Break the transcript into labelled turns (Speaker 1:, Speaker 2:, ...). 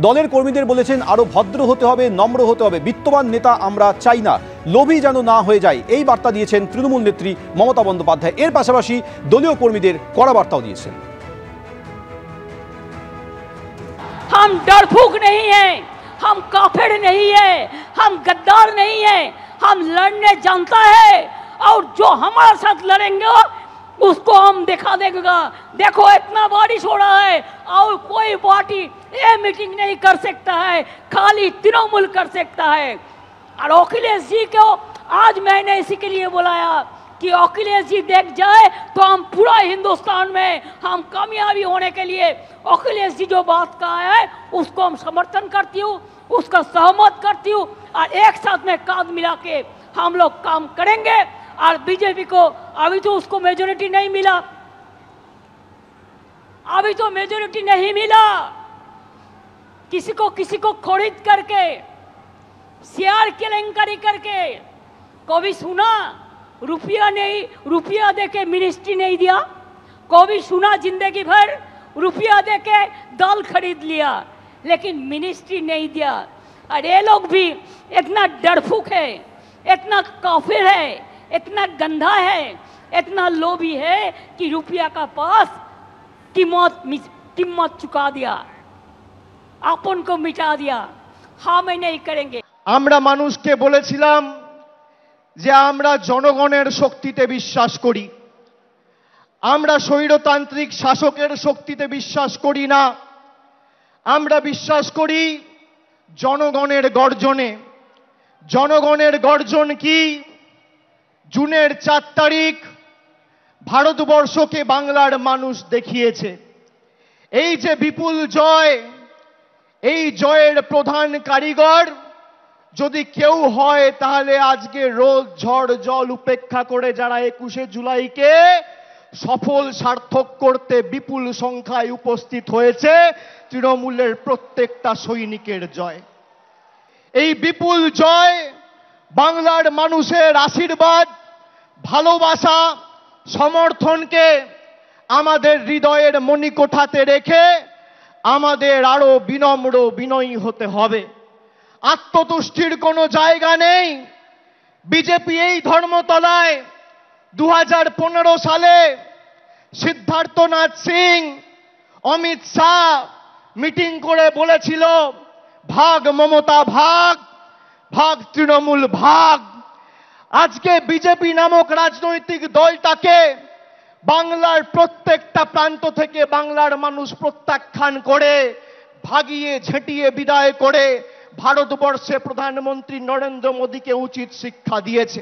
Speaker 1: দলের কর্মীদের বলেছেন আরও ভদ্র হতে হবে, নম্র হতে হবে, বিত্তবান নেতা আমরা চাই না, লোভী যেন না হয়ে যায়, এই বার্তা দিয়েছেন তৃণমূল নেত্রী মমতা বন্দ্যোপাধ্যায়। এর পাশাপাশি দলীয় কর্মীদের কড়া বার্তাও দিয়েছেন।
Speaker 2: हम डरफूक नहीं है, हम काफिर नहीं है, हम गद्दार नहीं है, हम लड़ने जानता है और जो हमारे साथ लड़ेंगे उसको हम दिखा देगा। देखो इतना बारिश हो रहा है और कोई पार्टी ये मीटिंग नहीं कर सकता है, खाली तृणमूल कर सकता है। और अखिलेश जी को आज मैंने इसी के लिए बुलाया कि अखिलेश जी देख जाए तो हम पूरा हिंदुस्तान में हम कामयाबी होने के लिए अखिलेश जी जो बात कहा है उसको हम समर्थन करती हूँ, उसका सहमत करती हूँ और एक साथ में कांध मिला के हम लोग काम करेंगे। और बीजेपी को अभी तो उसको मेजोरिटी नहीं मिला, अभी तो मेजोरिटी नहीं मिला, किसी को खरीद करके शेयर केलेंकारी करके कभी सुना रुपया नहीं, रुपया देके मिनिस्ट्री नहीं दिया, कभी सुना जिंदगी भर रुपया देके दाल खरीद लिया लेकिन मिनिस्ट्री नहीं दिया। और ये लोग भी इतना डरफूक है, इतना काफिर है, इतना गंदा है, इतना लोभी है कि रुपया का पास कीमत चुका दिया, अपन को मिटा दिया। हाँ मैं नहीं करेंगे।
Speaker 3: আমরা মানুষকে বলেছিলাম যে আমরা জনগণের শক্তিতে বিশ্বাস করি, আমরা স্বৈরতান্ত্রিক শাসকের শক্তিতে বিশ্বাস করি না, আমরা বিশ্বাস করি জনগণের গর্জনে। জনগণের গর্জন কি? জুনের 4 তারিখ ভারতবর্ষকে বাংলার মানুষ দেখিয়েছে। এই যে বিপুল জয়, এই জয়ের প্রধান কারিগর যদি কেউ হয় তাহলে আজকে রোদ ঝড় জল উপেক্ষা করে যারা 21শে জুলাইকে সফল সার্থক করতে বিপুল সংখ্যায় উপস্থিত হয়েছে, তৃণমূলের প্রত্যেকটা সৈনিকের জয়। এই বিপুল জয় বাংলার মানুষের আশীর্বাদ, ভালোবাসা, সমর্থনকে আমাদের হৃদয়ের মণিকোঠাতে রেখে আমাদের আরো বিনম্র বিনয়ী হতে হবে। আত্মতুষ্টির কোনো জায়গা নেই। বিজেপি এই ধর্মতলায় 2015 সালে সিদ্ধার্থনাথ সিং, অমিত শাহ মিটিং করে বলেছিল ভাগ মমতা ভাগ, ভাগ তৃণমূল ভাগ। আজকে বিজেপি নামক রাজনৈতিক দলটাকে বাংলার প্রত্যেকটা প্রান্ত থেকে বাংলার মানুষ প্রত্যাখ্যান করে, ভাগিয়ে ঝেঁটিয়ে বিদায় করে ভারতবর্ষে প্রধানমন্ত্রী নরেন্দ্র মোদীকে উচিত শিক্ষা দিয়েছে।